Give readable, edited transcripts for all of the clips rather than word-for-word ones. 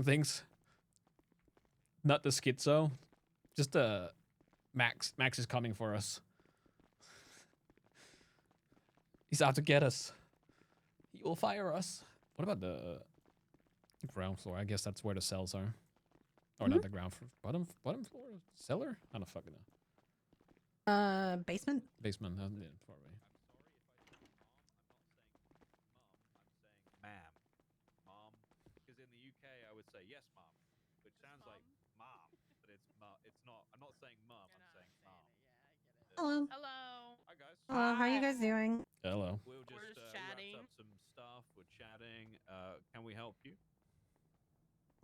things. Not the schizo. Just Max. Max is coming for us. He's out to get us. He will fire us. What about the ground floor? I guess that's where the cells are. Or not the ground floor. Bottom floor? Cellar? I don't fucking know. Basement? Basement. Yeah, probably. Ma'am. Mom. Because in the UK I would say yes, mom. Which sounds like mom. But it's it's not. I'm not saying mom, I'm saying mom. Hello. Hello. Hi guys. Hello, how are you guys doing? Hello. We're just chatting. wrapped up some stuff. We're chatting. Can we help you?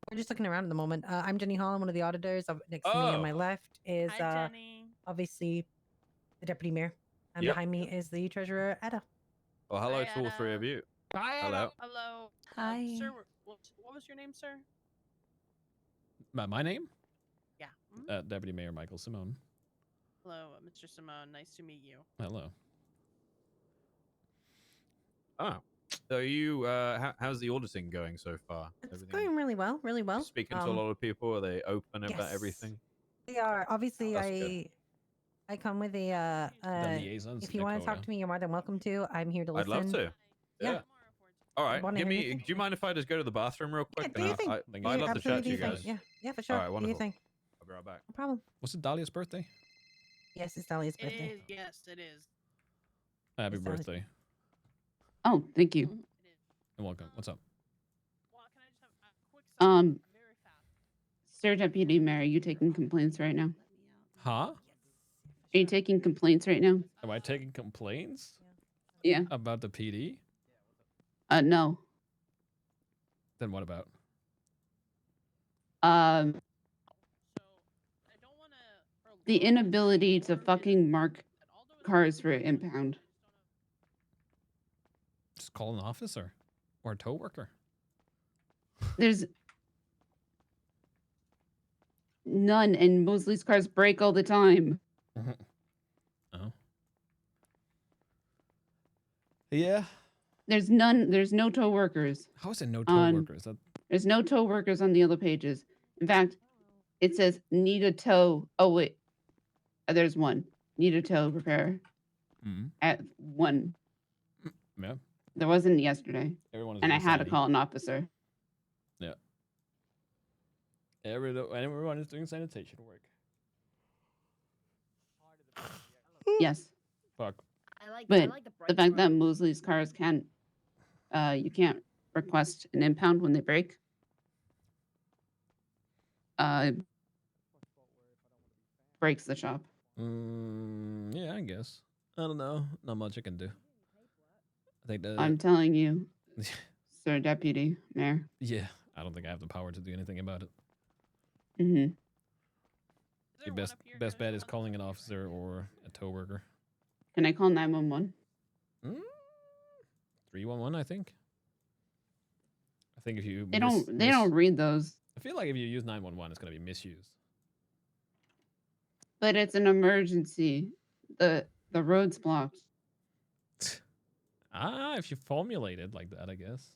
We're just looking around at the moment. I'm Jenny Hall. I'm one of the auditors. Next to me on my left is Hi, Jenny. obviously the deputy mayor. And Yep. behind me is the treasurer, Etta. Well, hello Hi, to all three of Etta. you. Hi, Hello. Hello. Hi. Sir, what was your name, sir? My name? Yeah. Deputy Mayor Michael Simone. Hello, Mr. Simone. Nice to meet you. Hello. Oh. So you, how's the auditing going so far? It's going really well, really well. Speaking to a lot of people, are they open about yes. everything? They are. Obviously, That's good. I come with a The liaisons. if you want to talk to me, you're more than welcome to. I'm here to listen. I'd love to. Yeah. All right. wanna Give hear me. anything. Do you mind if I just go to the bathroom real Yeah, quick? do your thing. I'd love to chat to you do your guys. thing. Yeah, for sure. All right, Do wonderful. your thing. I'll be right back. No problem. Was it Dahlia's birthday? Yes, it's Dahlia's It birthday. is. Yes, it is. Happy It's Dahlia's birthday. Oh, thank you. It is. And welcome. What's up? Well, can I just have a quick second? Very fast. Sir Deputy Mayor, are you taking complaints right now? Huh? Are you taking complaints right now? Am I taking complaints? Yeah. About the PD? No. Then what about? So, I don't want to. The inability to fucking mark cars for impound. Just call an officer or a tow worker. There's none, and Mosley's cars break all the time. Oh. Yeah. There's no tow workers. How is it no tow workers? There's no tow workers on the other pages. In fact, it says need a tow. Oh wait, there's one. Need a tow repair at 1. Yeah. There wasn't yesterday. Everyone is and I had to insanity. call an officer. Yeah. Everyone is doing sanitation work. Yes. Fuck. But the fact that Mosley's cars can't, you can't request an impound when they break. Breaks the shop. Yeah, I guess. I don't know. Not much I can do. I think that. I'm telling you, Sir Deputy Mayor. Yeah, I don't think I have the power to do anything about it. Mm-hmm. The best bet is calling an officer or a tow worker. Can I call 911? 311, I think. I think if you They don't read those. I feel like if you use 911, it's gonna be misused. But it's an emergency. The road's blocked. If you formulate it like that, I guess.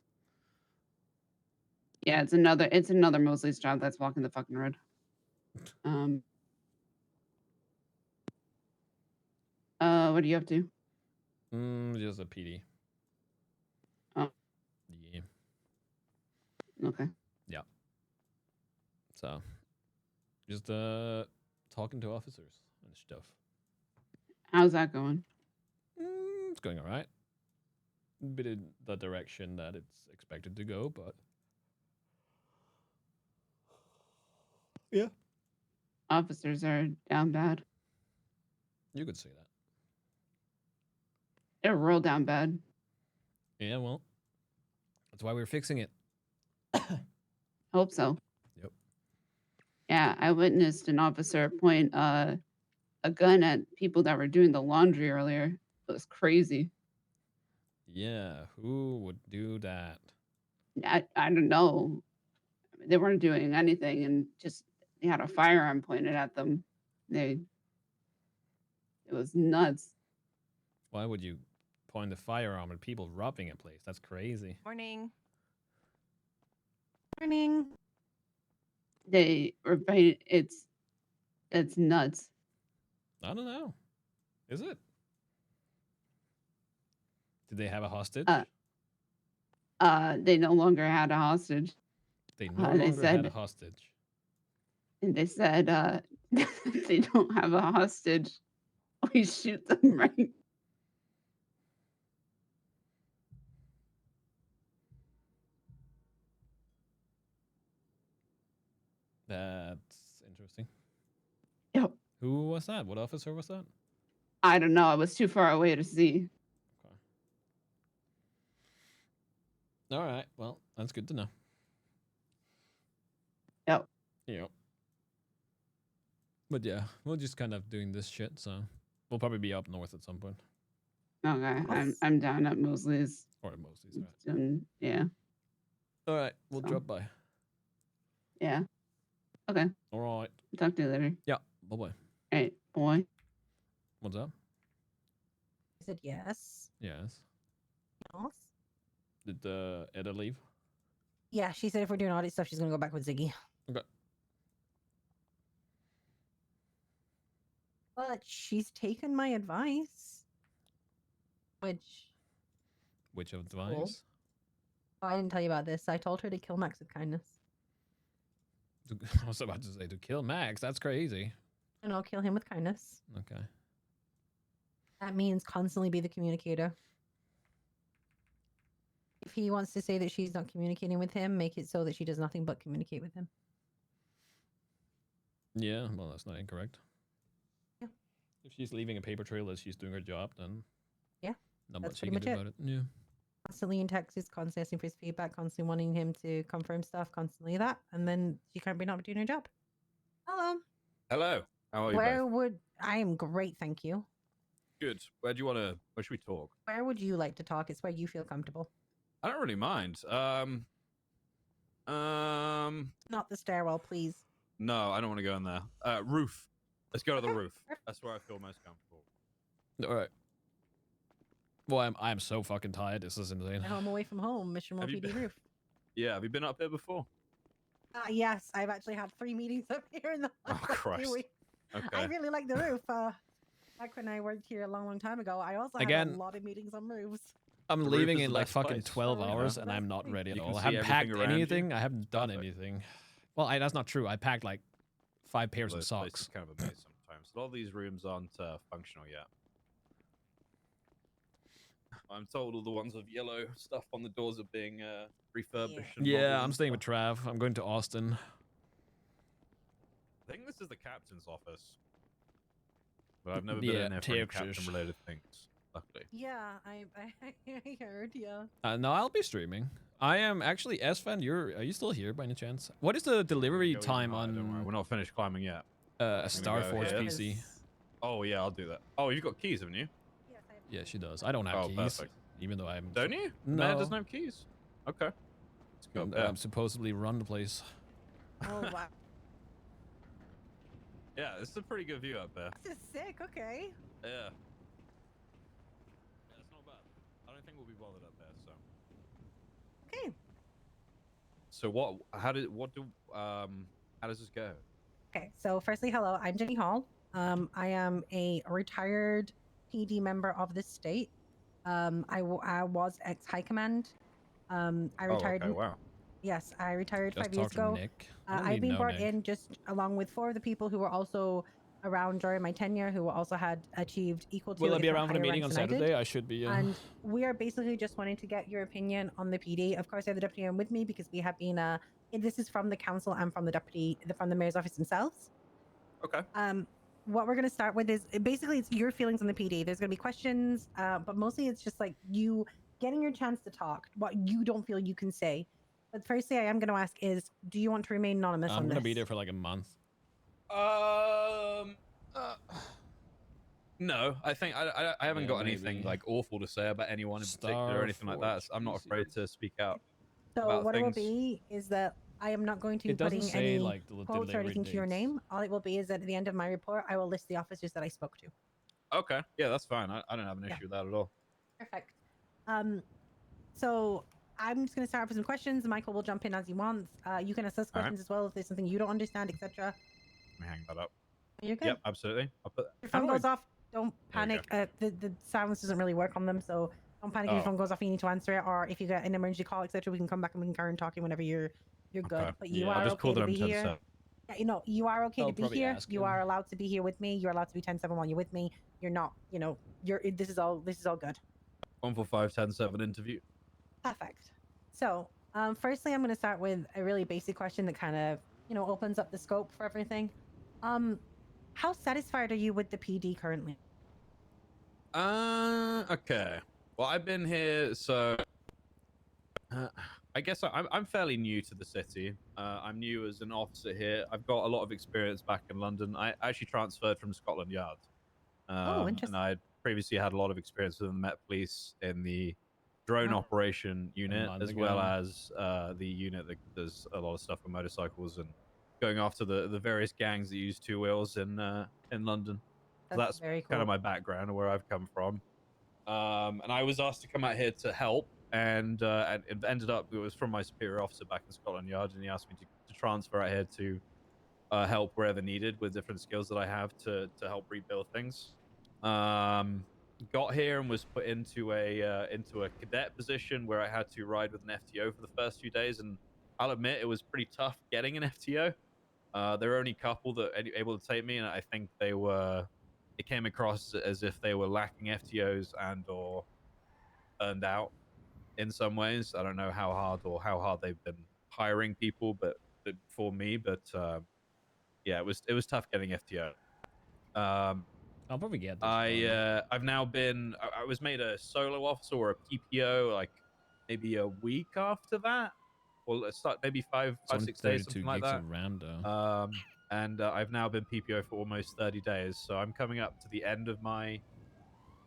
Yeah, it's another Mosley's job that's blocking the fucking road. What are you up to? Just a PD. Oh. Yeah. Okay. Yeah. So, just talking to officers and stuff. How's that going? It's going all right. A bit in the direction that it's expected to go, but yeah. Officers are down bad. You could say that. They're real down bad. Yeah, well, that's why we're fixing it. Hope so. Yep. Yeah, I witnessed an officer point a gun at people that were doing the laundry earlier. It was crazy. Yeah, who would do that? I don't know. They weren't doing anything and just they had a firearm pointed at them. It was nuts. Why would you point the firearm at people robbing a place? That's crazy. Morning. Morning. They were fighting. It's nuts. I don't know. Is it? Did they have a hostage? They no longer had a hostage. They no they longer had a said- hostage. And they said, if they don't have a hostage, we shoot them right. That's interesting. Yep. Who was that? What officer was that? I don't know. I was too far away to see. All right. Well, that's good to know. Yep. Yep. But yeah, we're just kind of doing this shit, so we'll probably be up north at some point. Okay. I'm down at Mosley's. Or at Mosley's, right? Soon. Yeah. All right, we'll So. drop by. Yeah. Okay. All right. Talk to you later. Yeah. Bye bye. All right, boy. What's up? I said yes. Yes. Yes. Did Edda leave? Yeah, she said if we're doing audit stuff, she's gonna go back with Ziggy. Okay. But she's taken my advice, Which advice? Oh, I didn't tell you about this. I told her to kill Max with kindness. I was about to say to kill Max. That's crazy. And I'll kill him with kindness. Okay. That means constantly be the communicator. If he wants to say that she's not communicating with him, make it so that she does nothing but communicate with him. Yeah, well, that's not incorrect. Yeah. If she's leaving a paper trail as she's doing her job, then yeah, not that's much you pretty can do much about it. Yeah. Constantly in texts, constantly asking for his feedback, constantly wanting him to confirm stuff, constantly that, and then she can't be not doing her job. Hello. Hello. How are you Where both? would I am great, thank you. Good. Where do you want to? Where should we talk? Where would you like to talk? It's where you feel comfortable. I don't really mind. Not the stairwell, please. No, I don't want to go in there. Roof. Let's go to the Okay, roof. perfect. That's where I feel most comfortable. All right. Well, I'm so fucking tired. This is insane. Home away from home, Mission Have you PD been- roof. Yeah, have you been up here before? Yes, I've actually had 3 meetings up here in the last few Christ. weeks. Okay. I really like the roof. Back when I worked here a long, long time ago, I also had Again- a lot of meetings on roofs. I'm The roof leaving is in the like best fucking place. 12 Oh, hours, yeah. and I'm not ready at You all. can I see haven't packed everything around you. anything. I haven't done Perfect. anything. Well, that's not true. I packed like 5 pairs Well, of this place socks. is kind of a maze sometimes. A lot of these rooms aren't functional yet. I'm told all the ones with yellow stuff on the doors are being refurbished. and Yeah, modeled I'm and staying with stuff. Trav. I'm going to Austin. I think this is the captain's office. But I've never been Yeah, in there for any Texas. captain-related things, luckily. Yeah, I heard, yeah. No, I'll be streaming. I am actually Sven. Are you still here by any chance? What is the delivery Go even time higher, don't worry, on We're not finished climbing yet. a Star go Force here. PC? Oh, yeah, I'll do that. Oh, you've got keys, haven't you? Yes, I have Yeah, she does. I don't have Oh, keys, perfect. even though I'm. Don't you? No. Man doesn't have keys. Okay. Let's go up there. I'm supposedly run the place. Oh, wow. Yeah, this is a pretty good view up there. This is sick, okay. Yeah. Yeah, it's not bad. I don't think we'll be bothered up there, so. Okay. So how does this go? Okay, so firstly, hello, I'm Jenny Hall. I am a retired PD member of this state. I was ex-high command. I retired. Oh, okay, wow. Yes, I retired Just 5 years talk to ago. Nick. I don't I've need been no brought Nick. in just along with 4 of the people who were also around during my tenure, who also had achieved equal to. Will I if be not around for the higher meeting on ranks than I did. Saturday? I should be. And we are basically just wanting to get your opinion on the PD. Of course, I have the deputy with me because we have been. This is from the council and from the deputy, from the mayor's office themselves. Okay. What we're going to start with is basically it's your feelings on the PD. There's going to be questions, but mostly it's just like you getting your chance to talk, what you don't feel you can say. But firstly, I am going to ask is, do you want to remain anonymous I'm on gonna this? be there for like a month. No, I think I haven't Yeah, got anything maybe. like awful to say about anyone in particular Star or anything like that. Forge I'm not PC. afraid to speak out. So about what it will things. be is that I am not going to be It doesn't putting say any like the quotes or delivery anything to your dates. name. All it will be is that at the end of my report, I will list the officers that I spoke to. Okay, yeah, that's fine. I don't have an Yeah. issue with that at all. Perfect. So I'm just going to start off with some questions. Michael will jump in as he wants. You can assess All right. questions as well if there's something you don't understand, etc. Let me hang that up. You're good. Yep, absolutely. I'll put. Your How phone do I? goes off. Don't There we panic. The silence doesn't really work on them, so don't panic if your Oh. phone goes off. You need to answer it, or if you get an emergency call, etc. We can come back and we can carry on talking whenever you're good. Okay. But you Yeah, are I'll just okay call to them be here. 10-7. Yeah, you know, you are okay I'll to be probably here. ask You him. are allowed to be here with me. You're allowed to be 10-7 while you're with me. You're not, you know, this is all good. 145-10-7 interview. Perfect. So, firstly, I'm going to start with a really basic question that kind of, you know, opens up the scope for everything. How satisfied are you with the PD currently? Okay. Well, I've been here, so I guess I'm fairly new to the city. I'm new as an officer here. I've got a lot of experience back in London. I actually transferred from Scotland Yard. Oh, interesting. And I previously had a lot of experience with the Met Police in the drone Wow. operation unit, month as well ago. as the unit that does a lot of stuff with motorcycles and going after the various gangs that use two wheels in London. So that's very cool. kind of my background and where I've come from. And I was asked to come out here to help, and it ended up it was from my superior officer back in Scotland Yard, and he asked me to transfer out here to help wherever needed with different skills that I have to help rebuild things. Got here and was put into a cadet position where I had to ride with an FTO for the first few days, and I'll admit it was pretty tough getting an FTO. There were only a couple that able to take me, and I think it came across as if they were lacking FTOs and or earned out in some ways. I don't know how hard they've been hiring people, but for me, yeah, it was tough getting FTO. I'll probably get this one. I've now been I was made a solo officer or a PPO like maybe a week after that. Well, let's start maybe five, It's only 6 days, 32 something like gigs that. of RAM though. And I've now been PPO for almost 30 days, so I'm coming up to the end of my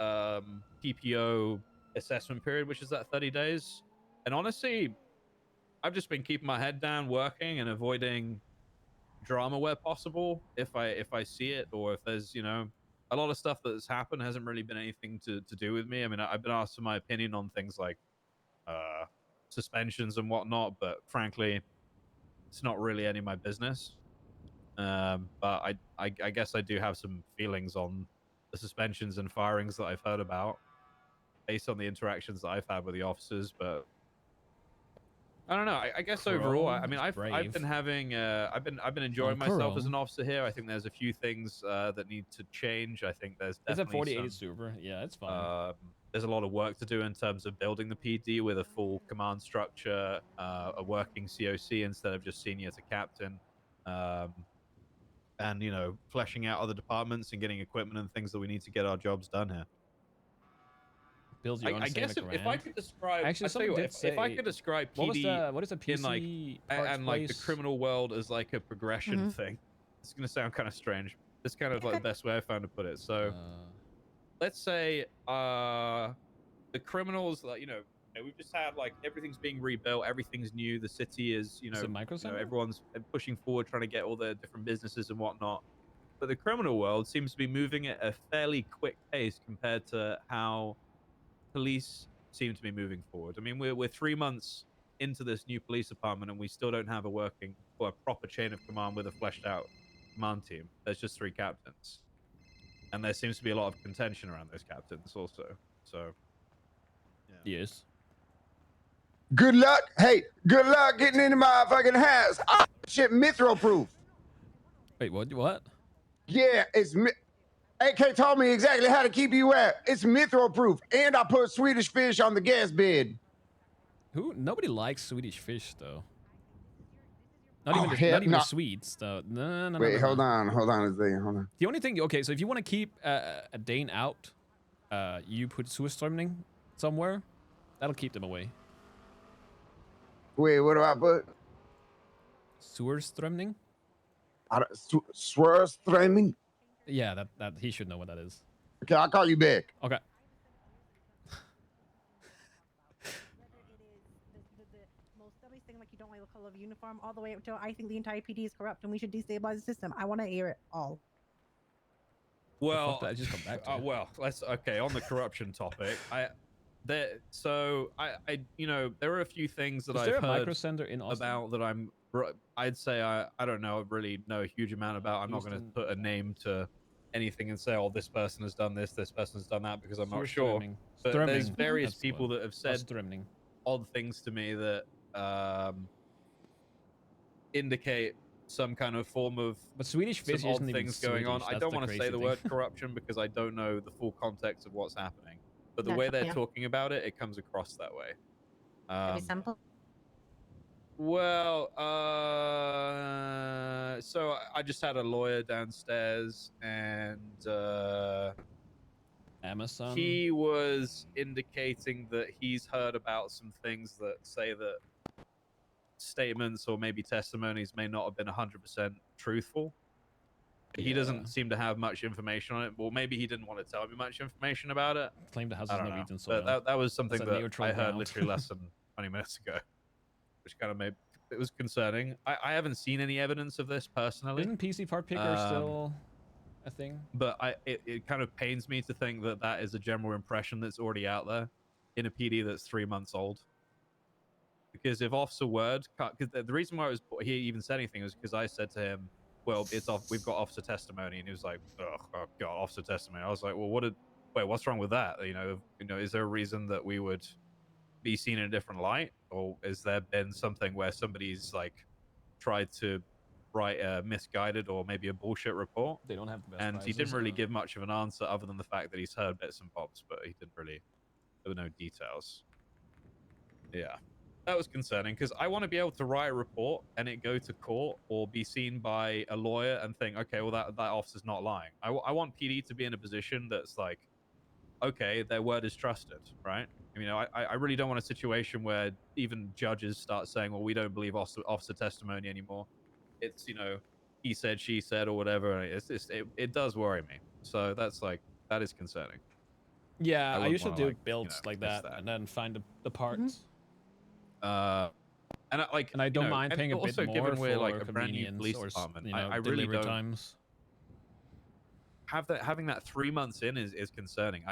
PPO assessment period, which is that 30 days. And honestly, I've just been keeping my head down, working and avoiding drama where possible. If I see it, or if there's a lot of stuff that's happened hasn't really been anything to do with me. I mean, I've been asked for my opinion on things like suspensions and whatnot, but frankly, it's not really any of my business. But I guess I do have some feelings on the suspensions and firings that I've heard about based on the interactions that I've had with the officers. But I don't know. I guess overall, I mean, I've been having I've been enjoying myself as an officer here. I think there's a few things that need to change. I think there's It's a definitely 4080 super. Yeah, it's fine. there's a lot of work to do in terms of building the PD with a full command structure, a working COC instead of just senior to captain, and fleshing out other departments and getting equipment and things that we need to get our jobs done here. Bills, you want I to say guess like if I could describe, actually, tell you someone what, did if I say- could describe what is the PC in like and like the place? criminal world as like a progression thing, it's gonna sound kind of strange. It's kind of like the best way I found to put it. So let's say the criminals, like we've just had like everything's being rebuilt, everything's new, the city is everyone's pushing forward, trying to get all the different businesses and whatnot. But the criminal world seems to be moving at a fairly quick pace compared to how police seem to be moving forward. I mean, we're 3 months into this new police department, and we still don't have a working or a proper chain of command with a fleshed out command team. There's just 3 captains, and there seems to be a lot of contention around those captains also. So, yeah. Yes. Good luck. Hey, good luck getting into my fucking house. Oh, shit, mithril proof. Wait, what? Yeah, AK told me exactly how to keep you out. It's mithril proof, and I put Swedish fish on the gas bed. Nobody likes Swedish fish though. Not Oh, even hell, the Swedes though. No. Wait, hold on a second. Hold on. The only thing, okay, so if you want to keep a Dane out, you put Surströmning somewhere. That'll keep them away. Wait, what do I put? Surströmning? Surströmning? Yeah, that he should know what that is. Okay, I'll call you back. Okay. Most dumbest thing, like you don't like the color of uniform, all the way up to I think the entire PD is corrupt and we should destabilize the system. I want to hear it all. Well, I just come back to it. well, let's on the corruption topic. So I, there are a few things that Is I've there a heard micro center in Austin? about that I'd say I don't know really know a huge amount about. I'm not going to Houston, put a name to anything and say, oh, this person has done this person has done that, because I'm not sure. But there's various people that have said odd things to me that indicate some kind of form of But Swedish some fish odd isn't even things going on. Swedish, I that's don't the want to say crazy the thing. word corruption because I don't know the full context of what's happening. But the That's way they're fine. talking about it, it comes across that way. Have you sampled? Well, so I just had a lawyer downstairs, and Amazon. he was indicating that he's heard about some things that say that statements or maybe testimonies may not have been 100% truthful. He doesn't seem to have much information on it. Well, maybe he didn't want to tell me much information about it. Claim the house I is don't know. Norwegian soil. But that was something a that neutral I heard ground. literally less than 20 minutes ago, which kind of it was concerning. I haven't seen any evidence of this personally. Isn't PC part picker still a thing? But it kind of pains me to think that that is a general impression that's already out there in a PD that's 3 months old. Because if Officer Word, because the reason why he even said anything was because I said to him, well, it's off. We've got officer testimony, and he was like, oh god, officer testimony. I was like, well, what's wrong with that? Is there a reason that we would be seen in a different light, or has there been something where somebody's like tried to write a misguided or maybe a bullshit report? They don't have the best And he prices, didn't really give much of an answer other than the fact that he's heard bits and bobs, but he didn't really. There were no details. Yeah. That was concerning because I want to be able to write a report and it go to court or be seen by a lawyer and think, okay, well, that officer's not lying. I want PD to be in a position that's like, okay, their word is trusted, right? I really don't want a situation where even judges start saying, well, we don't believe officer testimony anymore. It's, he said, she said, or whatever. It does worry me. So that is concerning. Yeah, I wouldn't usually wanna, do builds like that, and then find the parts. And I don't mind paying a bit also more given for we're like a brand new convenience police or department, I really delivery don't times. having that 3 months in is concerning.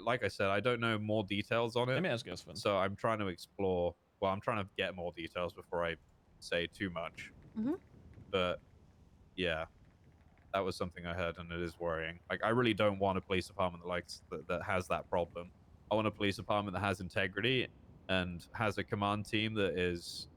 Like I said, I don't know more details on it. Let me ask Espen. So I'm trying to explore. Well, I'm trying to get more details before I say too much. But yeah, that was something I heard, and it is worrying. Like, I really don't want a police department that has that problem. I want a police department that has integrity and has a command team that is,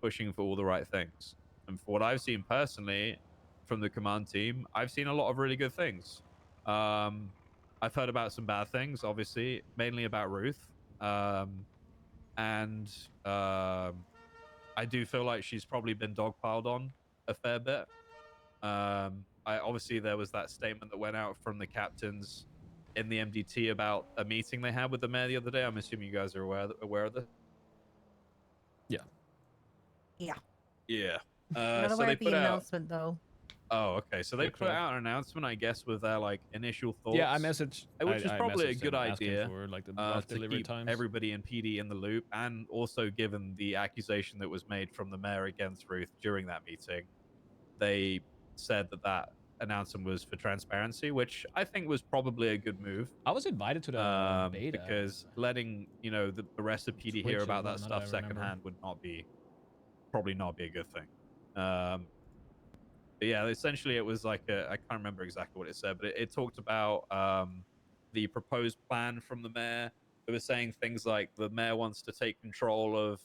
pushing for all the right things. And for what I've seen personally from the command team, I've seen a lot of really good things. I've heard about some bad things, obviously, mainly about Ruth. I do feel like she's probably been dogpiled on a fair bit. Obviously there was that statement that went out from the captains in the MDT about a meeting they had with the mayor the other day. I'm assuming you guys are aware of this. Yeah. Yeah. Not So aware they of the put out. announcement though. Oh, okay. So they put out an announcement, I guess, with their like initial thoughts. Yeah, I messaged. Which is probably a messaged good him asking idea for, like, the to rough delivery keep times. everybody in PD in the loop, and also given the accusation that was made from the mayor against Ruth during that meeting, they said that announcement was for transparency, which I think was probably a good move. I was invited to the beta because letting the rest of PD hear about that stuff secondhand would probably not be a good thing. But yeah, essentially it was like I can't remember exactly what it said, but it talked about the proposed plan from the mayor. It was saying things like the mayor wants to take control of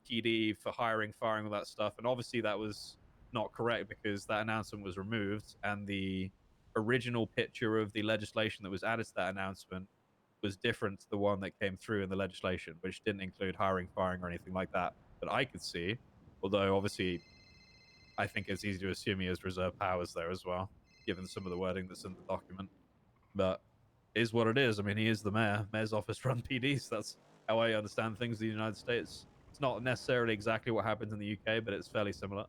PD for hiring, firing, all that stuff, and obviously that was not correct because that announcement was removed, and the original picture of the legislation that was added to that announcement was different to the one that came through in the legislation, which didn't include hiring, firing, or anything like that I could see. Although obviously I think it's easy to assume he has reserved powers there as well, given some of the wording that's in the document. But it is what it is. I mean, he is the mayor. Mayor's office run PDs. That's how I understand things in the United States. It's not necessarily exactly what happens in the UK, but it's fairly similar.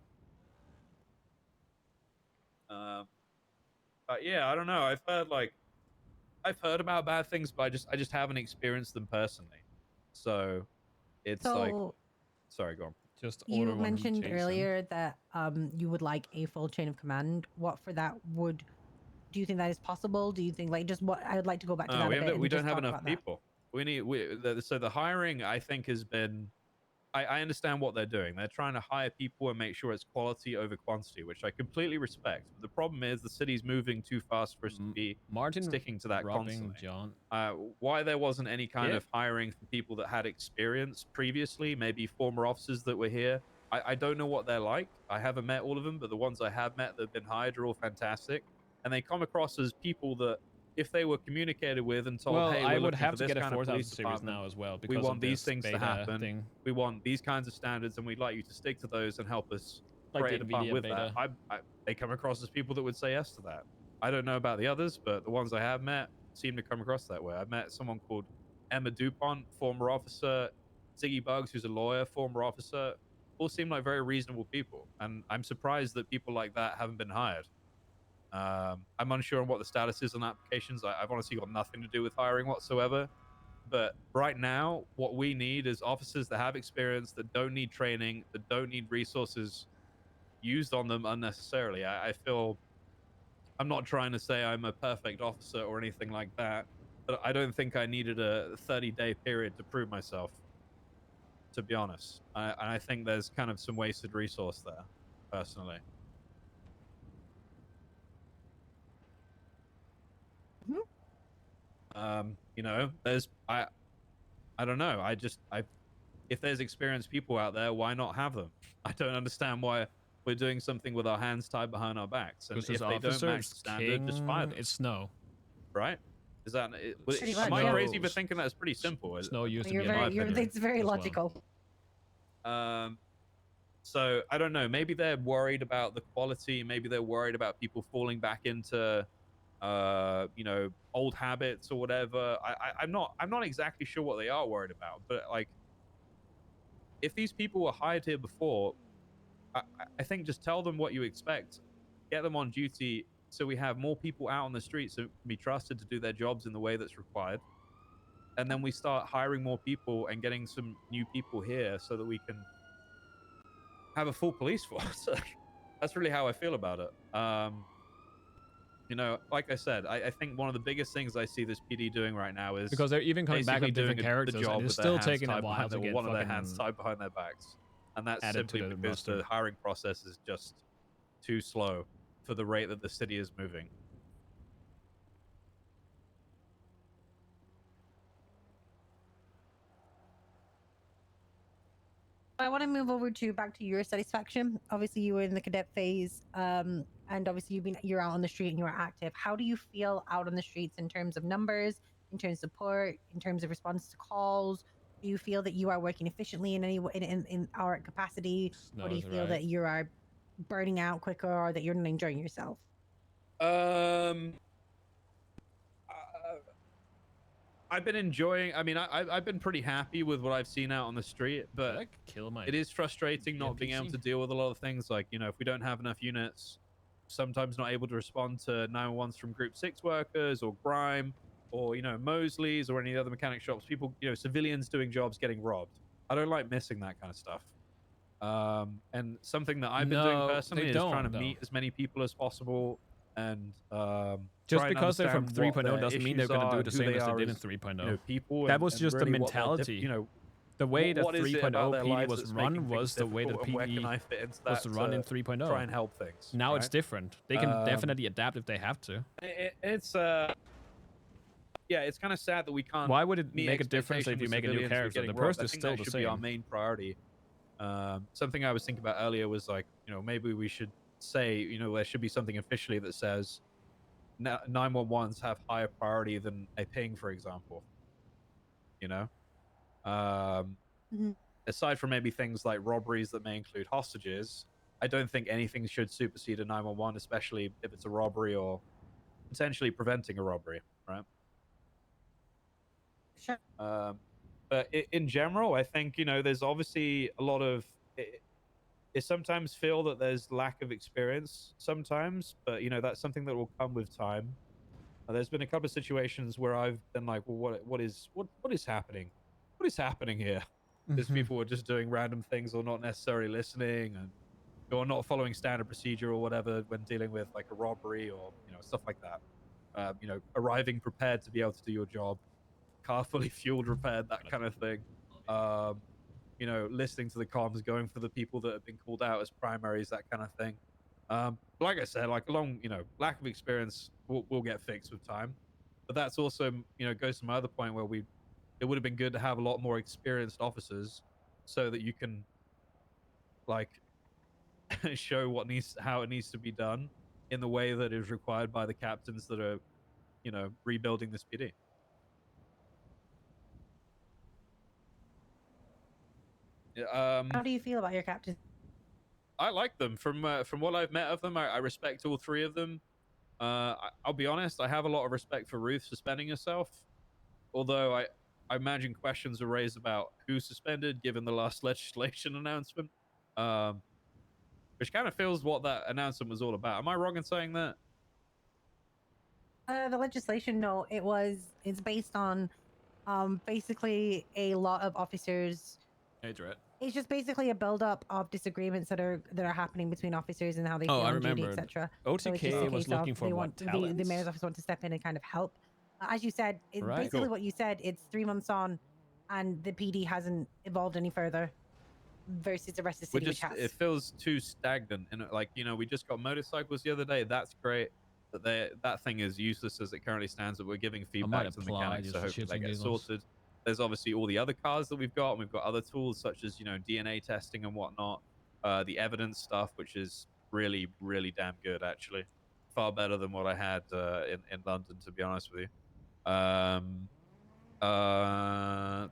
But yeah, I don't know. I've heard about bad things, but I just haven't experienced them personally. So it's like, sorry, go on. Just You order one from mentioned Jason. earlier that you would like a full chain of command. What for that would Do you think that is possible? Do you think like just what I would like to go back to that a bit? We and don't just have talk enough about that. people. So the hiring, I think, has been. I understand what they're doing. They're trying to hire people and make sure it's quality over quantity, which I completely respect. But the problem is the city's moving too fast for us to be Martin sticking to that robbing constantly. John. Why there wasn't any kind Yeah. of hiring for people that had experience previously, maybe former officers that were here. I don't know what they're like. I haven't met all of them, but the ones I have met that have been hired are all fantastic. And they come across as people that, if they were communicated with and told, Well, hey, I we're would looking have for to this get a kind of 4000 police series department, now as well we because want of these this things to beta happen. thing. We want these kinds of standards, and we'd like you to stick to those and help us Like create the a department NVIDIA with beta. that. They come across as people that would say yes to that. I don't know about the others, but the ones I have met seem to come across that way. I met someone called Emma DuPont, former officer, Ziggy Bugs, who's a lawyer, former officer. All seem like very reasonable people, and I'm surprised that people like that haven't been hired. I'm unsure on what the status is on applications. I've honestly got nothing to do with hiring whatsoever. But right now, what we need is officers that have experience, that don't need training, that don't need resources used on them unnecessarily. I feel I'm not trying to say I'm a perfect officer or anything like that, but I don't think I needed a 30-day period to prove myself, to be honest. I think there's kind of some wasted resource there, personally. You know, there's I don't know. If there's experienced people out there, why not have them? I don't understand why we're doing something with our hands tied behind our backs. And Because if they don't match the standard, just fire them. It's Snow. Right? Is that Pretty am much, I yeah. crazy for thinking that's pretty simple? Snow used to You're be very, an it's very as well. logical. So I don't know. Maybe they're worried about the quality. Maybe they're worried about people falling back into, you know, old habits or whatever. I'm not exactly sure what they are worried about. But like, if these people were hired here before, I think just tell them what you expect, get them on duty, so we have more people out on the streets who can be trusted to do their jobs in the way that's required. And then we start hiring more people and getting some new people here so that we can have a full police force. That's really how I feel about it. You know, like I said, I think one of the biggest things I see this PD doing right now is Because they're even coming back basically with different doing characters, the job and it's with their still hands taking a tied while behind to get one of their hands fucking tied behind their backs. And that's added to simply the because the roster. hiring process is just too slow for the rate that the city is moving. I want to move over to back to your satisfaction. Obviously, you were in the cadet phase, and obviously you're out on the street and you're active. How do you feel out on the streets in terms of numbers, in terms of support, in terms of response to calls? Do you feel that you are working efficiently in any way in our capacity, or do you feel that you are burning out quicker, or that you're not enjoying yourself? I've been enjoying. I mean, I've been pretty happy with what I've seen out on the street, but it is frustrating not being able to deal with a lot of things. Like, you know, if we don't have enough units, sometimes not able to respond to 911s from Group 6 workers or Grime or, you know, Mosley's or any other mechanic shops. People, you know, civilians doing jobs getting robbed. I don't like missing that kind of stuff. And something that I've been doing personally is trying to meet as many people as possible. And just because they're from 3.0 doesn't mean they're going to do the same as they did in 3.0. You know, people that was just the really mentality. You know, the way that what 3.0 PD was run was the way that PD was run in 3.0. Try and help things. Now it's different. They can definitely adapt if they have to. It's yeah, it's kind of sad that we can't. Why would it make a difference if you make a new character? The person is still the same. Be our main priority. Something I was thinking about earlier was like, you know, maybe we should say, you know, there should be something officially that says 911s have higher priority than a ping, for example. You know, aside from maybe things like robberies that may include hostages, I don't think anything should supersede a 911, especially if it's a robbery or potentially preventing a robbery, right? Sure. But in general, I think, you know, there's obviously a lot of I sometimes feel that there's lack of experience sometimes, but, you know, that's something that will come with time. There's been a couple of situations where I've been like, well, what is happening? What is happening here? Because people were just doing random things or not necessarily listening, and who are not following standard procedure or whatever when dealing with like a robbery or stuff like that. Arriving prepared to be able to do your job, car fully fueled, repaired, that kind of thing. Listening to the comms, going for the people that have been called out as primaries, that kind of thing. Like I said, like lack of experience will get fixed with time. But that's also, goes to my other point where it would have been good to have a lot more experienced officers so that you can like show how it needs to be done in the way that is required by the captains that are, rebuilding this PD. How do you feel about your captain? I like them from what I've met of them. I respect all three of them. I'll be honest, I have a lot of respect for Ruth suspending herself, although I imagine questions are raised about who suspended given the last legislation announcement, which kind of feels what that announcement was all about. Am I wrong in saying that? The legislation, no, it's based on basically a lot of officers. Hey, Dret. It's just basically a buildup of disagreements that are happening between officers and how they feel Oh, I on duty, remembered. etc. So it's just a OTK was case of looking for they what, want the talents? mayor's office want to step in and kind of help. As you said, Right. basically Cool. what you said. It's 3 months on, and the PD hasn't evolved any further versus the rest of the city, which has. It feels too stagnant, and we just got motorcycles the other day. That's great. But that thing is useless as it currently stands. That we're giving feedback to the mechanics, so hopefully they get sorted. There's obviously all the other cars that we've got, and we've got other tools such as DNA testing and whatnot, the evidence stuff, which is really, really damn good actually, far better than what I had in London, to be honest with you.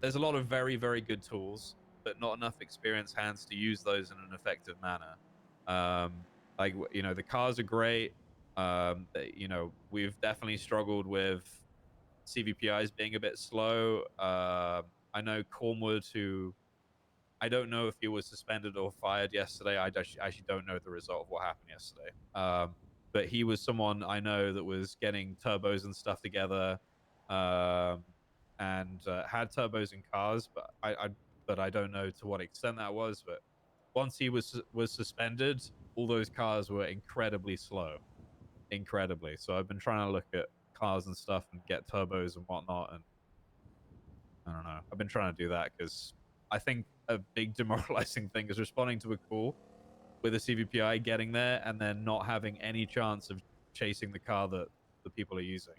There's a lot of very, very good tools, but not enough experienced hands to use those in an effective manner. The cars are great. We've definitely struggled with CVPIs being a bit slow. I know Cornwood, who I don't know if he was suspended or fired yesterday. I actually don't know the result of what happened yesterday. But he was someone I know that was getting turbos and stuff together, and had turbos in cars. But I don't know to what extent that was. But once he was suspended, all those cars were incredibly slow, incredibly. So I've been trying to look at cars and stuff and get turbos and whatnot, and I don't know. I've been trying to do that because I think a big demoralizing thing is responding to a call with a CVPI, getting there, and then not having any chance of chasing the car that the people are using.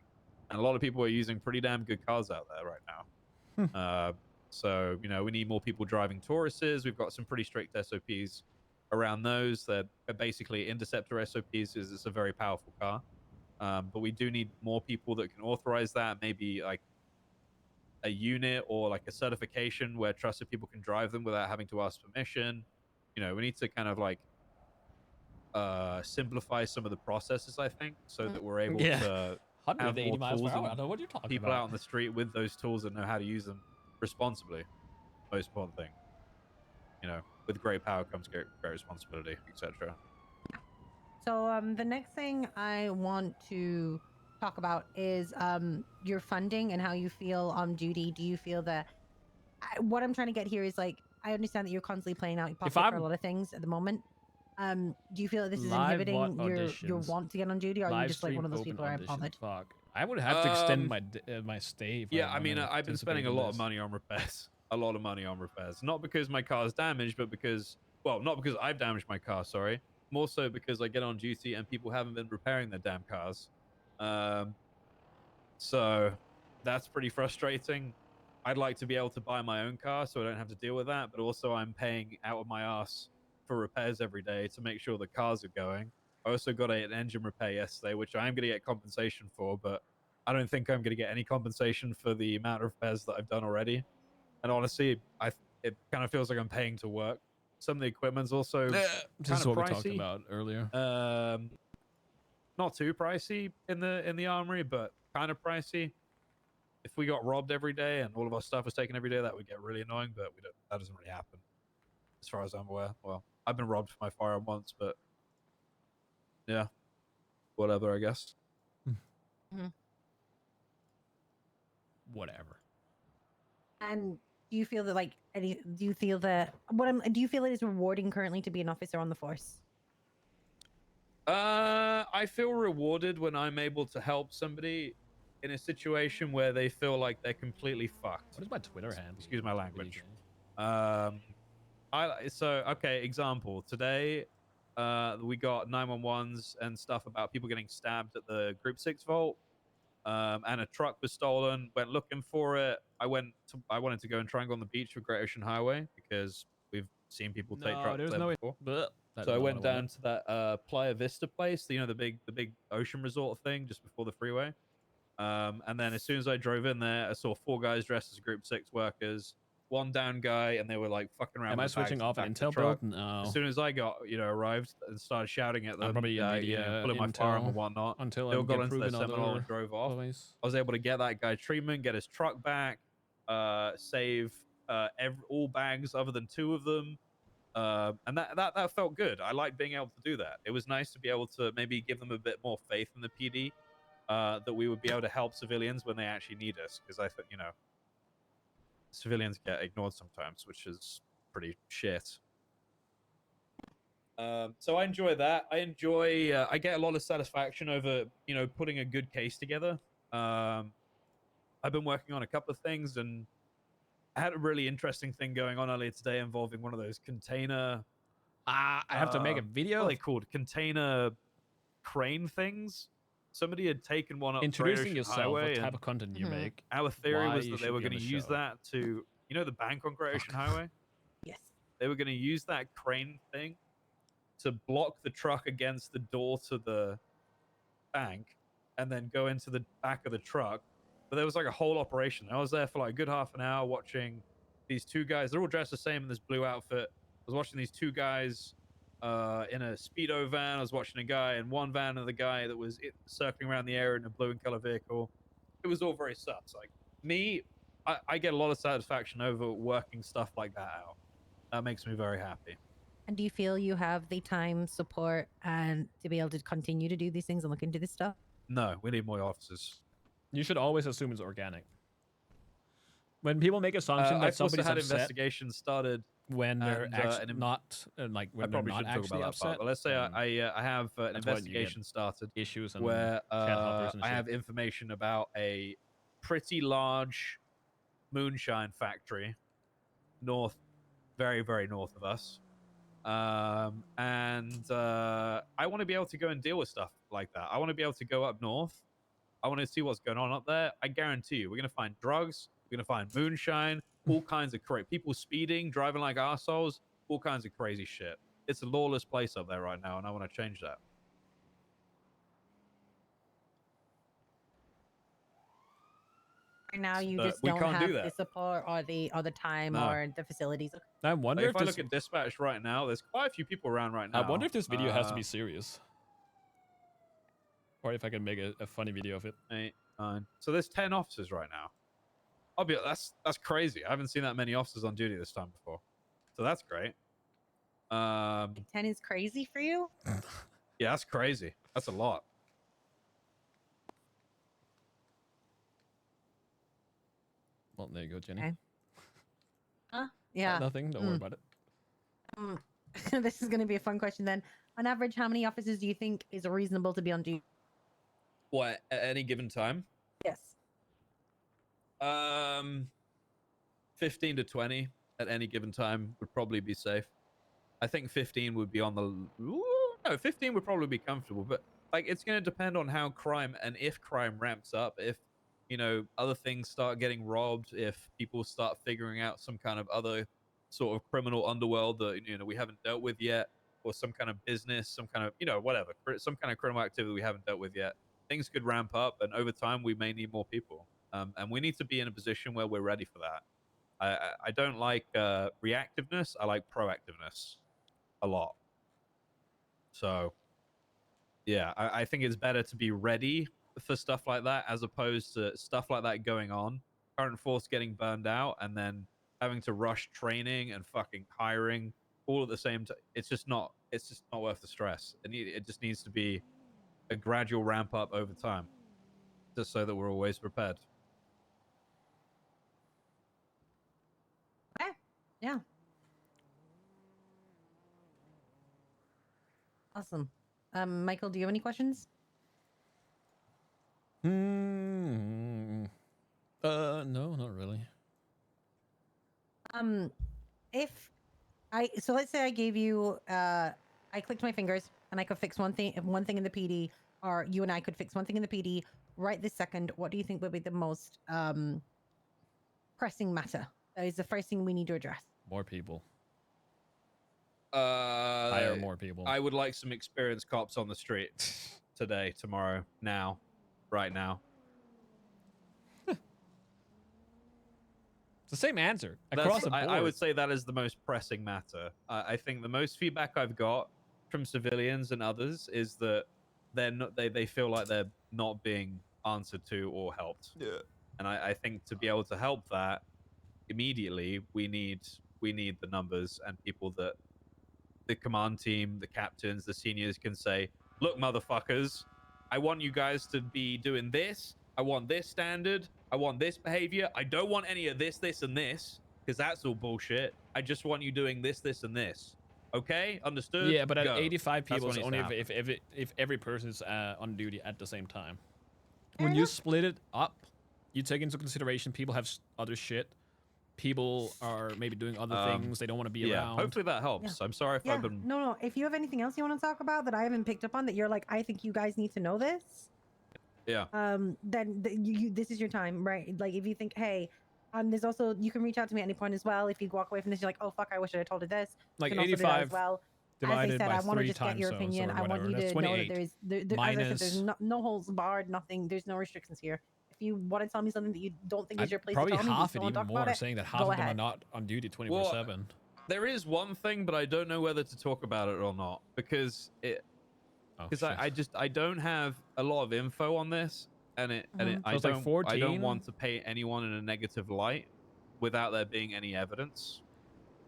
And a lot of people are using pretty damn good cars out there right now. So, we need more people driving Tauruses. We've got some pretty strict SOPs around those. They're basically Interceptor SOPs. It's a very powerful car. But we do need more people that can authorize that, maybe like a unit or like a certification where trusted people can drive them without having to ask permission. We need to kind of like simplify some of the processes, I think, so that we're able to have 180 more miles per tools hour. I and don't know what you're talking people about. out on the street with those tools that know how to use them responsibly. Most important thing. With great power comes great responsibility, etc. So the next thing I want to talk about is your funding and how you feel on duty. Do you feel that what I'm trying to get here is like, I understand that you're constantly playing out your pocket for a lot of things at the moment. Do you feel that this is inhibiting your want to get on duty, or are you just like one of those people who aren't bothered? Fuck. I would have to extend my stay. Yeah, I mean, I've been spending a lot of money on repairs. A lot of money on repairs. Not because my car is damaged, but because, well, not because I've damaged my car, sorry. More so because I get on duty and people haven't been repairing their damn cars. So that's pretty frustrating. I'd like to be able to buy my own car so I don't have to deal with that, but also I'm paying out of my ass for repairs every day to make sure the cars are going. I also got an engine repair yesterday, which I am going to get compensation for, but I don't think I'm going to get any compensation for the amount of repairs that I've done already. And honestly, it kind of feels like I'm paying to work. Some of the equipment's also This kind is of what pricey. we talked about earlier. Not too pricey in the armory, but kind of pricey. If we got robbed every day and all of our stuff was taken every day, that would get really annoying. But that doesn't really happen, as far as I'm aware. Well, I've been robbed for my firearm once, but yeah, whatever, I guess. Whatever. And do you feel that do you feel it is rewarding currently to be an officer on the force? I feel rewarded when I'm able to help somebody in a situation where they feel like they're completely fucked. What is my Twitter handle? Excuse my Really language. gay. Okay, example. Today, we got 911s and stuff about people getting stabbed at the Group 6 vault. And a truck was stolen. Went looking for it. I wanted to go and try and go on the beach for Great Ocean Highway because we've seen people take No, trucks there's there no. before. That's So I not what went wanted. down to that Playa Vista place, you know, the big ocean resort thing just before the freeway. And then as soon as I drove in there, I saw 4 guys dressed as Group 6 workers, 1 down guy, and they were like fucking around. Am I with the bags switching in the off an back of the intel truck. build? No. As soon as I got, arrived and started shouting at them, I'm probably NVIDIA pulling my firearm and intel whatnot, until they all I got get into their proven Seminole other and drove off. ways. I was able to get that guy treatment, get his truck back, save all bags other than 2 of them. And that felt good. I liked being able to do that. It was nice to be able to maybe give them a bit more faith in the PD, that we would be able to help civilians when they actually need us. Because I think, civilians get ignored sometimes, which is pretty shit. So I enjoy that. I get a lot of satisfaction over, putting a good case together. I've been working on a couple of things, and I had a really interesting thing going on earlier today involving one of those container. I have to make a What video. are they called? Container crane things. Somebody had taken one up Introducing Great Ocean yourself, Highway, what type and of content you make. our theory why was you that they should were be on going to the use show. that to, the bank on Great Ocean Highway. Yes. They were going to use that crane thing to block the truck against the door to the bank and then go into the back of the truck. But there was like a whole operation. I was there for like a good half an hour watching these 2 guys. They're all dressed the same in this blue outfit. I was watching these 2 guys in a Speedo van. I was watching a guy in one van and the guy that was circling around the area in a blue and color vehicle. It was all very sus. Like me, I get a lot of satisfaction over working stuff like that out. That makes me very happy. And do you feel you have the time, support, and to be able to continue to do these things and look into this stuff? No, we need more officers. You should always assume it's organic. When people make assumption that I've also somebody's had upset investigations started when they're and, actually and not like I when they're probably not shouldn't talk actually about that part, upset. but let's say I have an that's when you get investigation started issues and where chat hoppers and I shit. have information about a pretty large moonshine factory north, very, very north of us. And I want to be able to go and deal with stuff like that. I want to be able to go up north. I want to see what's going on up there. I guarantee you, we're going to find drugs. We're going to find moonshine, all kinds of people speeding, driving like assholes, all kinds of crazy shit. It's a lawless place up there right now, and I want to change that. Right now, you But just we don't can't do have the that. support or the time No. or the facilities. I wonder Like, if if I this. look at dispatch right now, there's quite a few people around right now. I wonder if this video has to be serious, or if I can make a funny video of it. 8, 9. So there's 10 officers right now. That's crazy. I haven't seen that many officers on duty this time before, so that's great. 10 is crazy for you? Yeah, that's crazy. That's a lot. Well, there you go, Jenny. Okay. Yeah. Nothing. Don't worry about it. This is going to be a fun question then. On average, how many officers do you think is reasonable to be on duty? What, at any given time? Yes. 15 to 20 at any given time would probably be safe. I think 15 would be on the... Ooh, no, 15 would probably be comfortable, but like it's going to depend on how crime and if crime ramps up, if other things start getting robbed, if people start figuring out some kind of other sort of criminal underworld that we haven't dealt with yet, or some kind of business, some kind of whatever, some kind of criminal activity we haven't dealt with yet. Things could ramp up, and over time we may need more people, and we need to be in a position where we're ready for that. I don't like reactiveness. I like proactiveness a lot. So yeah, I think it's better to be ready for stuff like that as opposed to stuff like that going on, current force getting burned out, and then having to rush training and fucking hiring all at the same time. It's just not worth the stress. It just needs to be a gradual ramp up over time, just so that we're always prepared. Okay. Yeah. Awesome. Michael, do you have any questions? No, not really. If so let's say I gave you I clicked my fingers and I could fix one thing in the PD, or you and I could fix one thing in the PD right this second. What do you think would be the most pressing matter? That is the first thing we need to address. More people. Hire more people. I would like some experienced cops on the street today, tomorrow, now, right now. It's the same answer across the board. I would say that is the most pressing matter. I think the most feedback I've got from civilians and others is that they feel like they're not being answered to or helped. Yeah. And I think to be able to help that immediately, we need the numbers and people that the command team, the captains, the seniors can say, look, motherfuckers, I want you guys to be doing this. I want this standard. I want this behavior. I don't want any of this, this, and this, because that's all bullshit. I just want you doing this, this, and this. Okay? Understood? Yeah, but at Go. 85 That's people, what it's needs only to if every person is on duty at the same time. Fair When you enough. split it up, you take into consideration people have other shit. People are maybe doing other things. They don't want to be around. Hopefully that helps. I'm sorry if Yeah. I've been... No. If you have anything else you want to talk about that I haven't picked up on that you're like, I think you guys need to know this. Yeah. Then this is your time, right? Like if you think, hey, there's also you can reach out to me at any point as well. If you walk away from this, you're like, oh fuck, I wish I had told her this. Like you can also do that 85 as well. As I divided said, by I want to 3 just get times your so opinion. or I want whatever. you That's to know that 28. there is, as I said, there's no holds barred, nothing. There's no restrictions here. If you want to tell me something that you don't think is your place to probably tell me, half you it, don't want to even talk about more, it, saying that half go of them are ahead. not on duty 24/7. There is one thing, but I don't know whether to talk about it or not because I don't have a lot of info on this, and Mhm. I So it's like don't 14? want to paint anyone in a negative light without there being any evidence.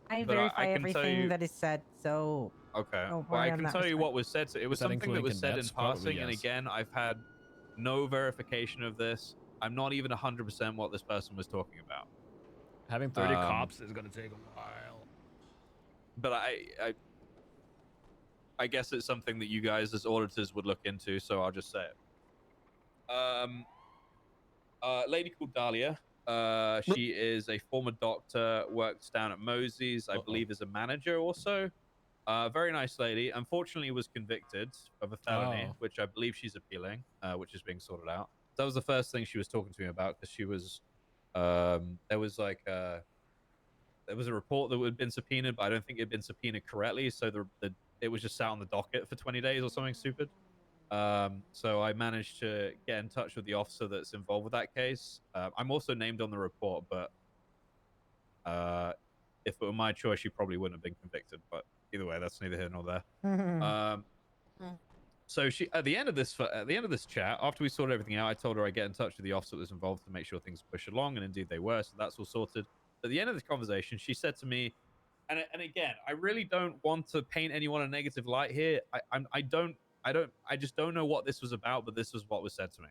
I But verify I can tell everything you- that is said, so Okay. don't Well, worry I on can that tell you respect. what was said. It was Is that something that was including said in cadets? Probably passing, and yes. again, I've had no verification of this. I'm not even 100% what this person was talking about. Having 30 cops is gonna take a while. But I guess it's something that you guys as auditors would look into, so I'll just say it. Lady called Dahlia. She is a former doctor, works down at Mosey's, I believe is a manager also. Very nice lady. Unfortunately was convicted of a felony, Oh. which I believe she's appealing, which is being sorted out. That was the first thing she was talking to me about, because she was, there was like, there was a report that had been subpoenaed, but I don't think it had been subpoenaed correctly, so it was just sat on the docket for 20 days or something stupid. So I managed to get in touch with the officer that's involved with that case. I'm also named on the report, but if it were my choice, she probably wouldn't have been convicted. But either way, that's neither here nor there. So she, at the end of this chat, after we sorted everything out, I told her I'd get in touch with the officer that was involved to make sure things push along, and indeed they were. So that's all sorted. At the end of this conversation, she said to me, and again, I really don't want to paint anyone in a negative light here. I just don't know what this was about, but this was what was said to me.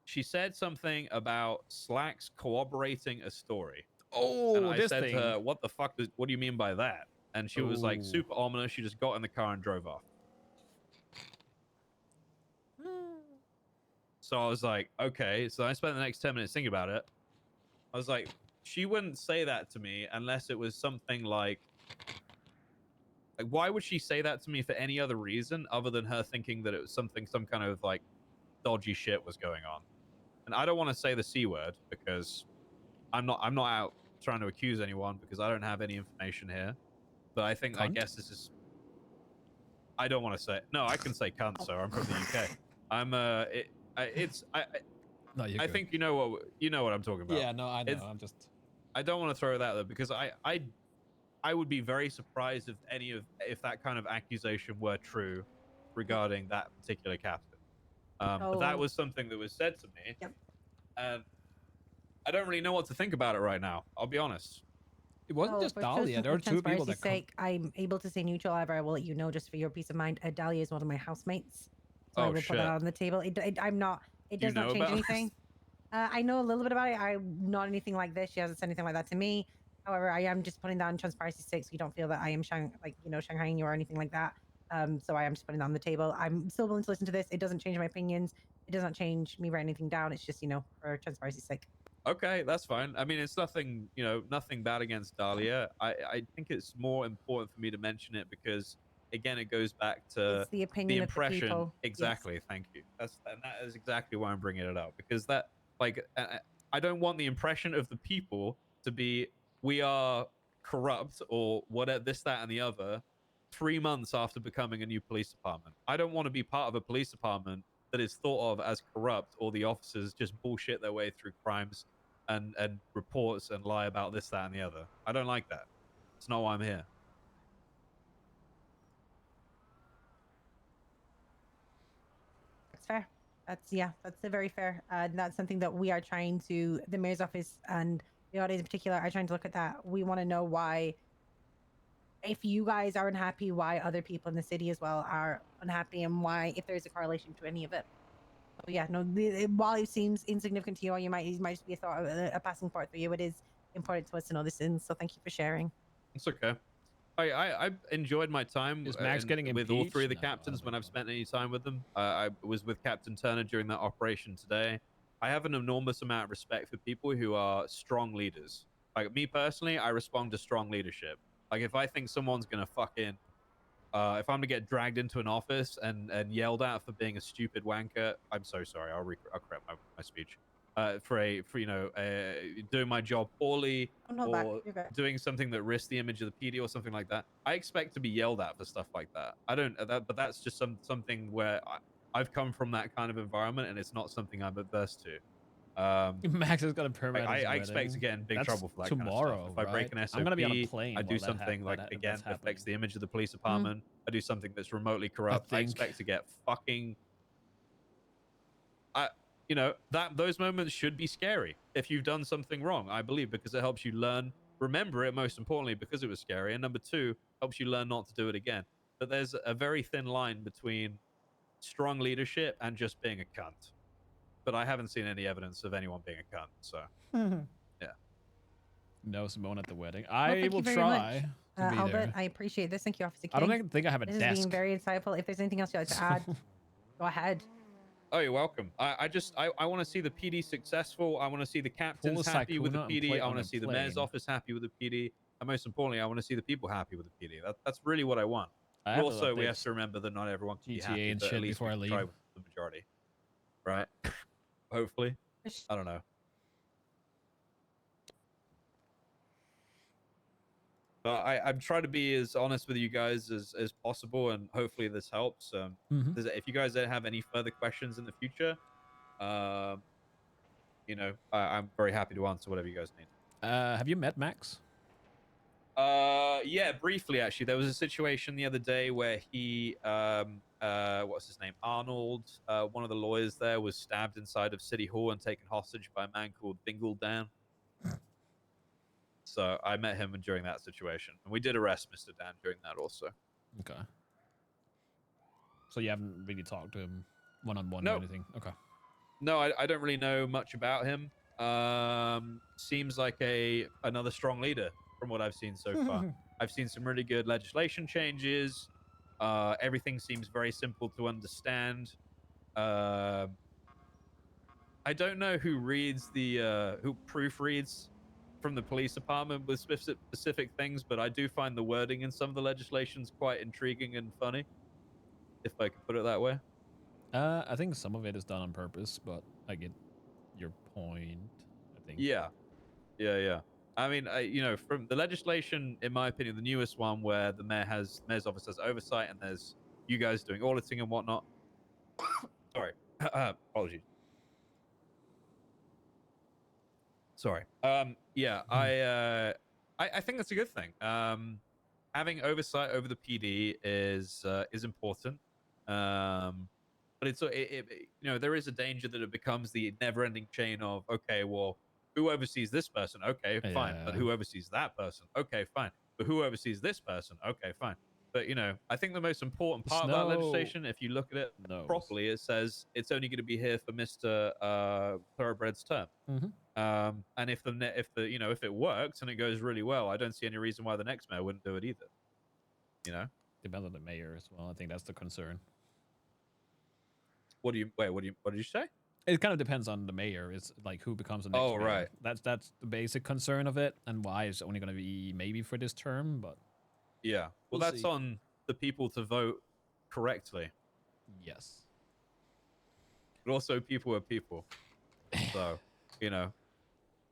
She said something about Slacks corroborating a story. Oh, and I this said thing. to her, what the fuck what do you mean by that? And she was like Ooh. super ominous. She just got in the car and drove off. So I was like, okay. So I spent the next 10 minutes thinking about it. I was like, she wouldn't say that to me unless it was something like, why would she say that to me for any other reason other than her thinking that it was some kind of like dodgy shit was going on? And I don't want to say the C word because I'm not out trying to accuse anyone because I don't have any information here. But I think, I Cunt? guess this is, I don't want to say, no, I can say cunt, so I'm from the UK. I'm, No, you're I good. think you know what I'm talking about. Yeah, no, I know. It's- I'm just. I don't want to throw that there because I would be very surprised if that kind of accusation were true regarding that particular captain. But that Oh. was something that was said to me. Yep. And I don't really know what to think about it right now. I'll be honest. It wasn't Oh, just for Dahlia. There are two people transparency's that come. sake, I'm able to say neutral. However, I will let you know just for your peace of mind. Dahlia is one of my housemates, so I Oh, will put that shit. on the table. I'm not. It You does not know change about this? anything. I know a little bit about it. I'm not anything like this. She hasn't said anything like that to me. However, I am just putting that on transparency's sake, so you don't feel that I am Shanghaiing you or anything like that. So I am just putting that on the table. I'm still willing to listen to this. It doesn't change my opinions. It doesn't change me writing anything down. It's just, for transparency's sake. Okay, that's fine. I mean, it's nothing, nothing bad against Dahlia. I think it's more important for me to mention it because, again, it goes back to It's the opinion of the impression. people. Yes. Exactly. Thank you. That is exactly why I'm bringing it up, because that, I don't want the impression of the people to be, we are corrupt or whatever, this, that, and the other, 3 months after becoming a new police department. I don't want to be part of a police department that is thought of as corrupt, or the officers just bullshit their way through crimes and reports and lie about this, that, and the other. I don't like that. It's not why I'm here. That's fair. That's very fair. That's something that we are trying to, the mayor's office and the audience in particular are trying to look at that. We want to know why, if you guys are unhappy, why other people in the city as well are unhappy, and why, if there's a correlation to any of it. So yeah, no, while it seems insignificant to you, or it might just be a passing thought for you, it is important to us to know this. And so thank you for sharing. It's okay. I enjoyed my time Is Max getting with all three of the impeached? No, I captains don't when think I've so. spent any time with them. I was with Captain Turner during that operation today. I have an enormous amount of respect for people who are strong leaders. Like me personally, I respond to strong leadership. Like if I think someone's gonna fucking, if I'm gonna get dragged into an office and yelled at for being a stupid wanker, I'm so sorry. I'll correct my speech. For doing my job poorly, Oh, no, or you're good. doing something that risks the image of the PD or something like that, I expect to be yelled at for stuff like that. I don't, but that's just something where I've come from that kind of environment, and it's not something I'm averse to. Max is gonna permit his I expect to wedding. get in big That's trouble for that tomorrow, kind of stuff. If I break right? an SOP, I'm gonna be on a plane I do while something that's affects happening. the image of the police department. I do something that's remotely corrupt. I think- expect to get fucking. Those moments should be scary if you've done something wrong, I believe, because it helps you learn, remember it, most importantly, because it was scary, and number two, helps you learn not to do it again. But there's a very thin line between strong leadership and just being a cunt. But I haven't seen any evidence of anyone being a cunt, so yeah. No Simone at the wedding. Well, I thank will you very try much, to be Albert. there. I appreciate this. Thank you, Officer King. I don't even think I have a This desk. is being very insightful. If there's anything else you'd like to add, go ahead. Oh, you're welcome. I want to see the PD successful. I want to see the captains a happy with the Sakuna and PD. play I on want a to see the mayor's plane. office happy with the PD. And most importantly, I want to see the people happy with the PD. That's really what I want. I But have to also, we update have to remember that not everyone can be GTA happy, and but shit at least before we I can try leave. with the majority. Right? Hopefully. I don't know. But I'm trying to be as honest with you guys as possible, and hopefully this helps. If you guys have any further questions in the future, I'm very happy to answer whatever you guys need. Have you met Max? Yeah, briefly actually. There was a situation the other day where he, what's his name, Arnold, one of the lawyers there, was stabbed inside of City Hall and taken hostage by a man called Bingle Dan. So I met him during that situation, and we did arrest Mr. Dan during that also. Okay. So you haven't really talked to him one-on-one No. or anything? Okay. No, I don't really know much about him. Seems like another strong leader from what I've seen so far. I've seen some really good legislation changes. Everything seems very simple to understand. I don't know who reads who proofreads from the police department with specific things, but I do find the wording in some of the legislations quite intriguing and funny, if I could put it that way. I think some of it is done on purpose, but I get your point, I think. Yeah. I mean, from the legislation, in my opinion, the newest one where the mayor's office has oversight and there's you guys doing auditing and whatnot. Sorry. Apologies. Sorry. Yeah, I think that's a good thing. Having oversight over the PD is important. But there is a danger that it becomes the never-ending chain of, okay, well, who oversees this person? Okay, fine. But Yeah. who oversees that person? Okay, fine. But who oversees this person? Okay, fine. But I think the most important part of that Snow. legislation, if you look at it No. properly, it says it's only going to be here for Mr. Thoroughbred's term. Mm-hmm. And if if it works and it goes really well, I don't see any reason why the next mayor wouldn't do it either. Depends on the mayor as well. I think that's the concern. What did you say? It kind of depends on the mayor. It's like who becomes the next Oh, mayor. right. That's the basic concern of it, and why it's only going to be maybe for this term. But Yeah. Well, We'll that's see. on the people to vote correctly. yes, But also, people are people. So,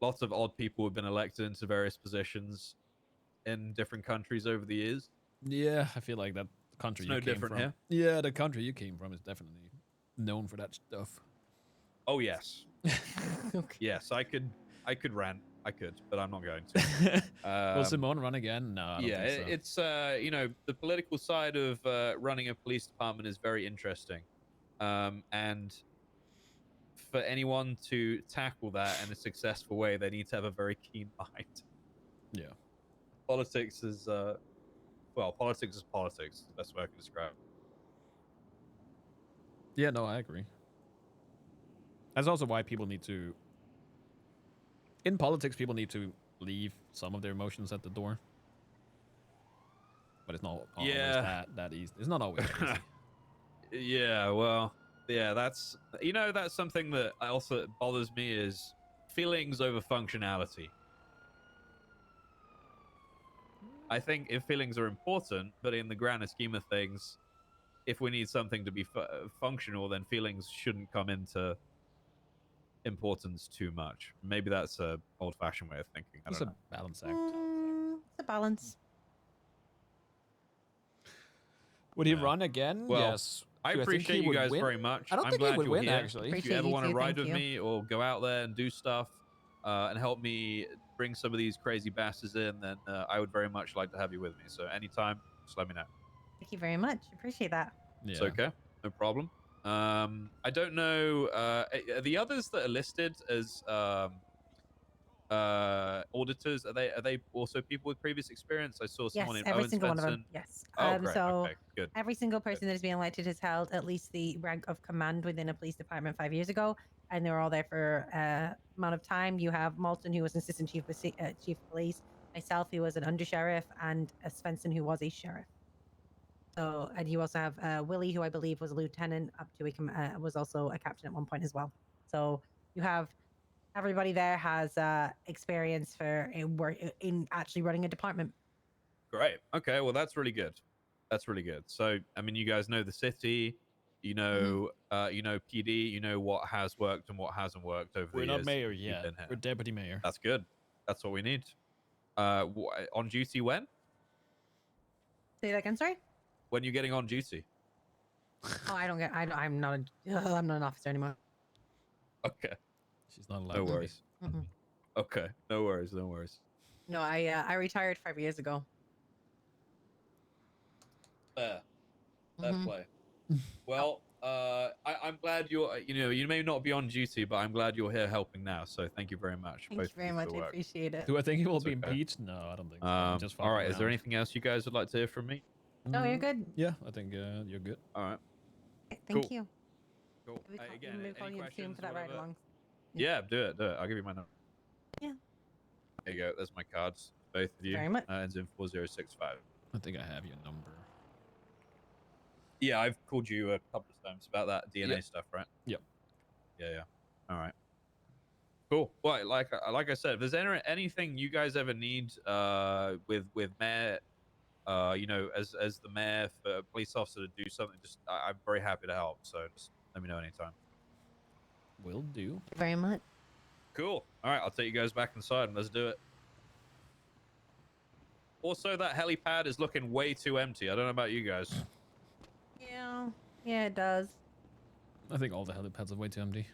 lots of odd people have been elected into various positions in different countries over the years. yeah, I feel like that country It's you no came different from. here. Yeah, the country you came from is definitely known for that stuff. Oh yes, Okay. yes. I could rant. I could, but I'm not going to. Will Simone run again? No, I don't Yeah, think so. it's the political side of running a police department is very interesting, and for anyone to tackle that in a successful way, they need to have a very keen mind. Yeah. Politics is politics is politics. Is the best way I can describe it. Yeah, no, I agree. That's also why people need to. In politics, people need to leave some of their emotions at the door. But it's not always Yeah. that easy. It's not always easy. Yeah, well, yeah, that's something that also bothers me is feelings over functionality. I think if feelings are important, but in the grander scheme of things, if we need something to be functional, then feelings shouldn't come into importance too much. Maybe that's a old-fashioned way of thinking. I It's don't a know. balance act. It's a balance. Would he Yeah. run again? Well, yes. I Do think appreciate he you would guys win? very much. I don't I'm think he glad would you're win, here. actually. If you Appreciate ever you want to too, ride thank with you. me or go out there and do stuff and help me bring some of these crazy bastards in, then I would very much like to have you with me. So anytime, just let me know. Thank you very much. Appreciate that. Yeah. It's okay, no problem. I don't know are the others that are listed as auditors. Are they also people with previous experience? I saw Yes, someone in every Owen single one of them. Svensson. Yes. Oh, great. So Okay, good. every single person that has been elected has held at least the rank of command within a police department 5 years ago, and they were all there for amount of time. You have Malton, who was assistant chief of police, myself, who was an undersheriff, and Svensson, who was a sheriff. So, and you also have Willie, who I believe was a lieutenant, up to was also a captain at one point as well. So you have everybody there has experience for in actually running a department. Great. Okay. Well, that's really good. That's really good. So, I mean, you guys know the city, you know PD, you know what has worked and what hasn't worked over We're the not years. mayor you've yet. been here. We're deputy mayor. That's good. That's what we need. On duty when? Say that again, sorry. When you're getting on duty? Oh, I'm not an officer anymore. Okay. She's not allowed. No to be. worries. Mm-mm. Okay. No worries. No worries. No, I retired 5 years ago. Fair Mhm. play. Well, I'm glad you're. You may not be on duty, but I'm glad you're here helping now. So thank you very much. Thank you both of very for much. the I work. appreciate it. Do I think he will It's be okay. impeached? No, I don't think so. I'm just All right. fucking Is there around. anything else you guys would like to hear from me? No, you're good. Yeah, I think you're good. All right. Thank Cool. you. Cool. We call, Again, we any call you soon questions? for that ride whatever? along. Yeah, do it. I'll give you my number. Yeah. There you go. There's my cards. Both of you. Very much. Ends in 4065. I think I have your number. Yeah, I've called you a couple of times about that DNA Yep. stuff, right? Yep. Yeah. All right. Cool. Well, like I said, if there's anything you guys ever need with mayor, as the mayor for a police officer to do something, just I'm very happy to help. So just let me know anytime. Will do. Very much. Cool. All right, I'll take you guys back inside and let's do it. Also, that helipad is looking way too empty. I don't know about you guys. Yeah. Yeah, it does. I think all the helipads are way too empty.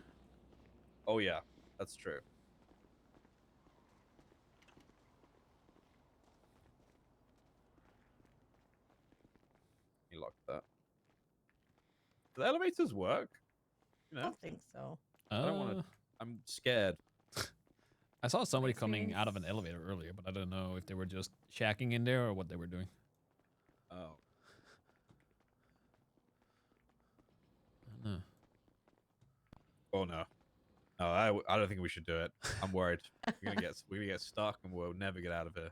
Oh yeah, that's true. You lock that. Do the elevators work? I don't think so. I don't wanna- Uh, I'm scared. I saw somebody coming out of an Experience. elevator earlier, but I don't know if they were just shacking in there or what they were doing. Oh. no. No, I don't think we should do it. I'm worried. We're gonna get stuck and we'll never get out of here.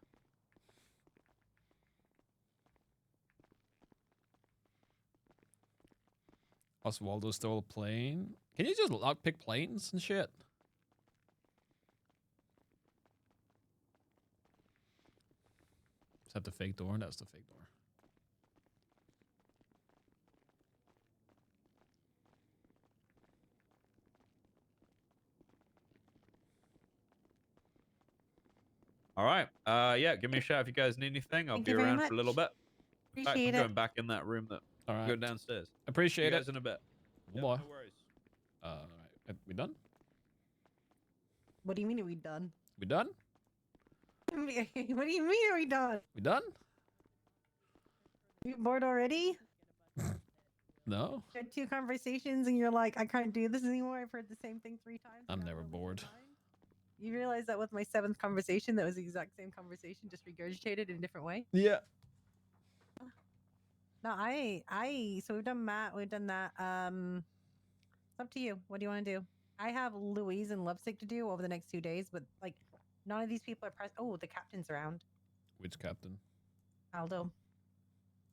Oswaldo stole a plane. Can you just pick planes and shit? Is that the fake door? That's the fake door. All right. Yeah, give me a shout if you guys need anything. I'll Thank be you very around for a little much. bit. In fact, I'm Appreciate going it. back in that room that All right. go downstairs. See Appreciate you it. guys in a bit. Yep, Boy. no worries. All right. We done? What do you mean are we done? We done? What do you mean are we done? We done? You bored already? No. You had 2 conversations and you're like, I can't do this anymore. I've heard the same thing 3 times. I'm now, never I'm losing bored. my mind. You realize that with my 7th conversation, that was the exact same conversation, just regurgitated in a different way? Yeah. No, so we've done Matt, we've done that. It's up to you. What do you want to do? I have Louise and Lovesick to do over the next 2 days, but like none of these people are present. Oh, the captain's around. Which captain? Aldo,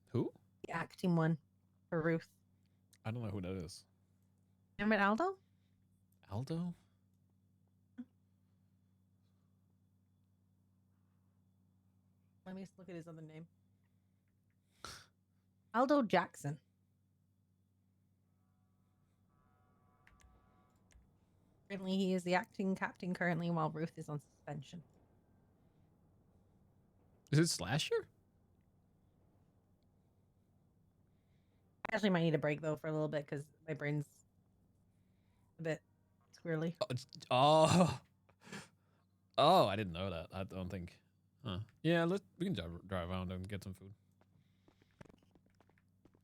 Who? the acting one for Ruth. I don't know who that is. Remember Aldo? Aldo? Let me just look at his other name. Aldo Jackson. Currently, he is the acting captain currently while Ruth is on suspension. Is it Slasher? I actually might need a break though for a little bit because my brain's a bit squirrely. Oh. Oh, I didn't know that. I don't think. Huh. Yeah, we can drive around and get some food.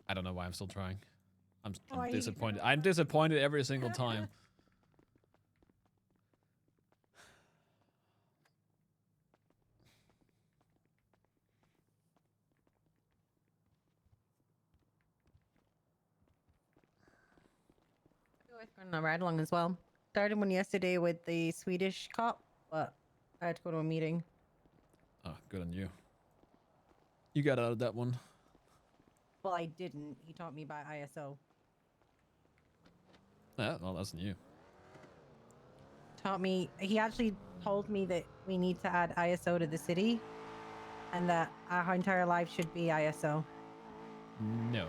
I don't know why I'm still trying. I'm Why you disappointed. trying? I'm disappointed every single time. On a ride along as well. Started one yesterday with the Swedish cop, but I had to go to a meeting. Oh, good on you. You got out of that one. Well, I didn't. He taught me by ISO. Yeah, well, that's new. Taught me. He actually told me that we need to add ISO to the city, and that our entire life should be ISO. No.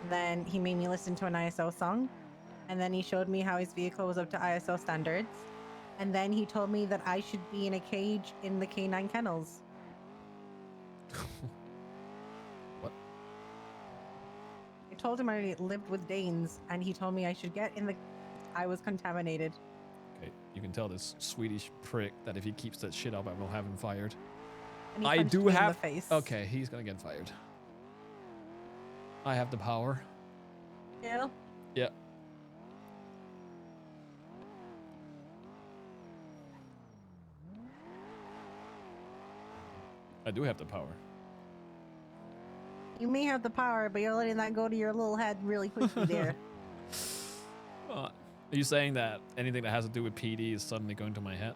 Then he made me listen to an ISO song, and then he showed me how his vehicle was up to ISO standards, and then he told me that I should be in a cage in the canine kennels. What? I told him I lived with Danes, and he told me I should get in the. I was contaminated. Okay, you can tell this Swedish prick that if he keeps that shit up, I will have him fired. And he I punched do me in have. the face. Okay, he's gonna get fired. I have the power. Yeah. Yeah. I do have the power. You may have the power, but you're letting that go to your little head really quickly there. Are you saying that anything that has to do with PD is suddenly going to my head?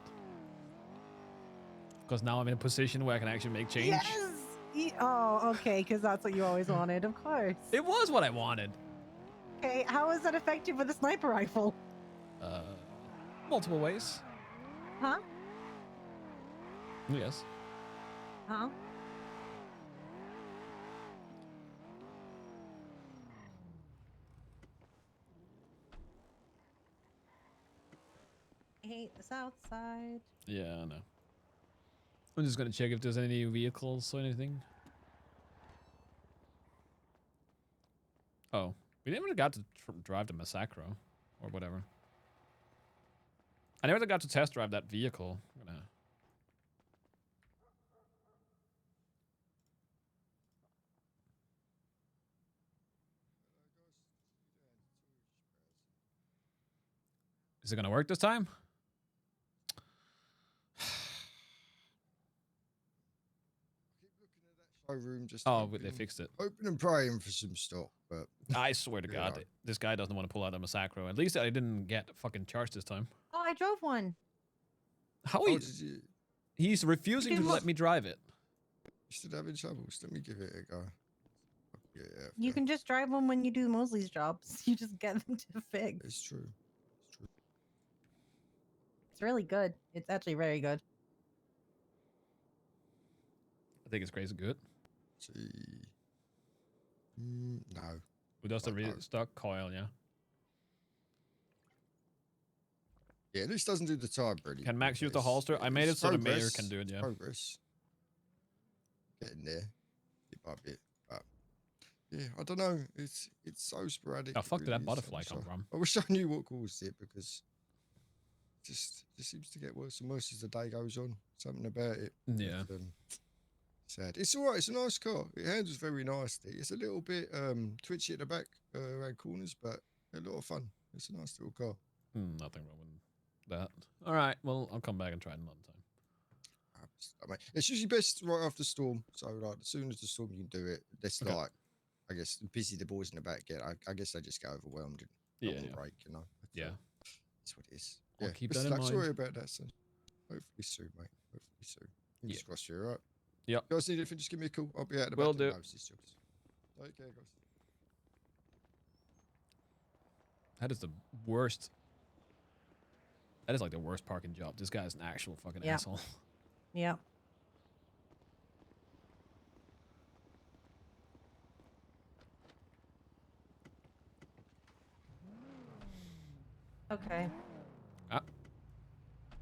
Because now I'm in a position where I can actually make change? Yes! Oh, okay, because that's what you always wanted, of course. It was what I wanted. Okay, how is that effective with a sniper rifle? Multiple ways. Huh? Yes. Huh? I hate the south side. Yeah, I know. I'm just gonna check if there's any vehicles or anything. Oh, we never got to drive the Massacro or whatever. I never got to test drive that vehicle. I'm gonna... Is it gonna work this time? showroom. Just Oh, but they fixed it. hoping and praying for some stock, but I swear to You God, know. this guy doesn't want to pull out a Massacro. At least I didn't get fucking charged this time. Oh, I drove one. How oh, he, did you? he's refusing to do let mo- me drive it. You should have in troubles. Let me give it a go. Yeah, You can just drive them when you do Mosley's jobs. You just get them to fix. It's true. It's true. It's really good. It's actually very good. I think it's crazy good. See. No. Who does the Like, no. restock coil? Yeah. Yeah, this doesn't do the tire really. Can Max but use the it's- holster? I made it's it so the mayor progress, can do it. it's Yeah. Progress. Getting there, bit by bit. But yeah, I don't know. It's so sporadic. Oh it fuck! Did really that is. butterfly come from? I wish I knew what caused it because it just seems to get worse and worse as the day goes on. Something about it. Yeah. But, sad. It's all right. It's a nice car. It handles very nicely. It's a little bit twitchy at the back around corners, but a lot of fun. It's a nice little car. Nothing wrong with that. All right. Well, I'll come back and try it another time. I mean, it's usually best right after storm. So like as soon as the storm, you can do it. That's Okay. like, I guess, busy the boys in the back get. I guess they just get overwhelmed and Yeah. don't want Yeah. to break. You know. But, Yeah. that's what it is. I'll Yeah. keep best that in of luck. mind. Sorry about that, son. Hopefully soon, mate. Hopefully soon. Fingers Yeah. crossed you're all right. Yep. Guys, need anything? Just give me a call. I'll be out the Will back. do. Take care, guys. That is the worst. That is like the worst parking job. This guy is an actual fucking Yeah. asshole. Yep. Okay.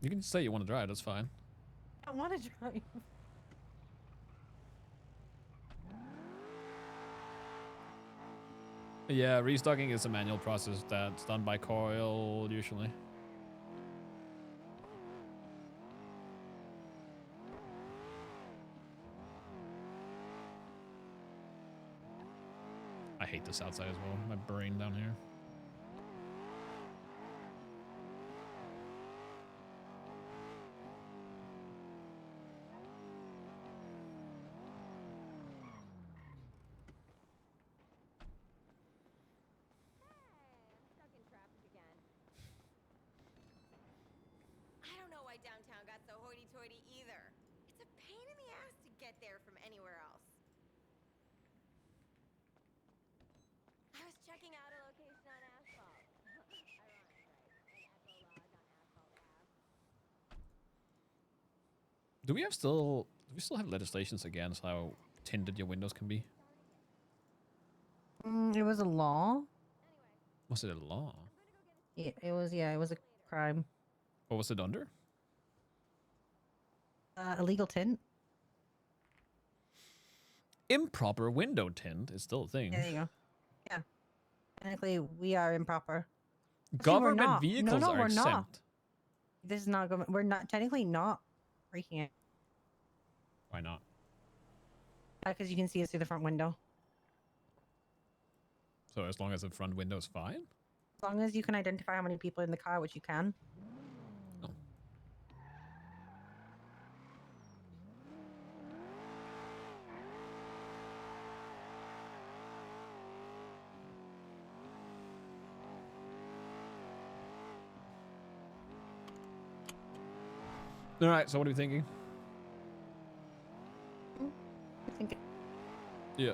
You can say you want to drive. That's fine. I want to drive. Yeah, restocking is a manual process that's done by coil usually. I hate this outside as well. My brain down here. Stuck in traffic again. I don't know why downtown got so hoity-toity either. It's a pain in the ass to get there from anywhere else. I was checking out a location on asphalt. Ironic, right? An echo lodge on asphalt Ave. Do we still have legislations against how tinted your windows can be? It was a law. Was it a law? Yeah, it was. Yeah, it was a crime. What was it under? Illegal tint. Improper window tint is still a thing. Yeah, there you go. Yeah. Technically, we are improper. Actually, we're Government not. vehicles No, are we're not. exempt. This is not government. We're not technically not breaking it Why not? because you can see us through the front window. So as long as the front window is fine? As long as you can identify how many people are in the car, which you can. Oh. All right, so what are we thinking? I think Yeah.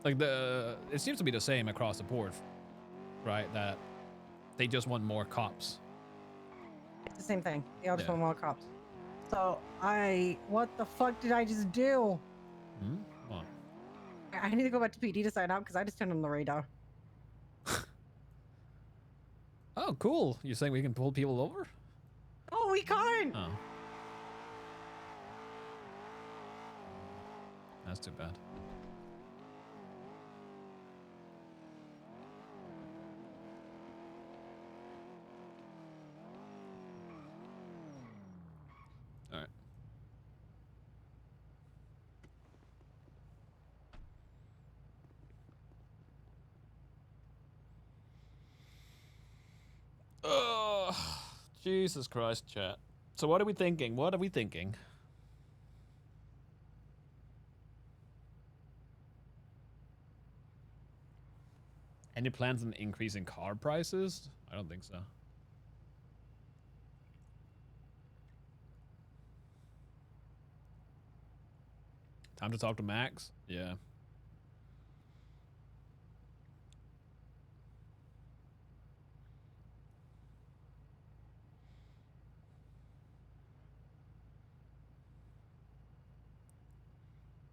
Like it seems to be the same across the board, right? That they just want more cops. it's the same thing. They all just Yeah. want more cops. So what the fuck did I just do? Hmm? What? I need to go back to PD to sign out because I just turned on the radar. Oh, cool. You're saying we can pull people over? Oh, we can't. Oh. That's too bad. All right. Oh, Jesus Christ, chat. So what are we thinking? What are we thinking? Any plans on increasing car prices? I don't think so. Time to talk to Max? Yeah.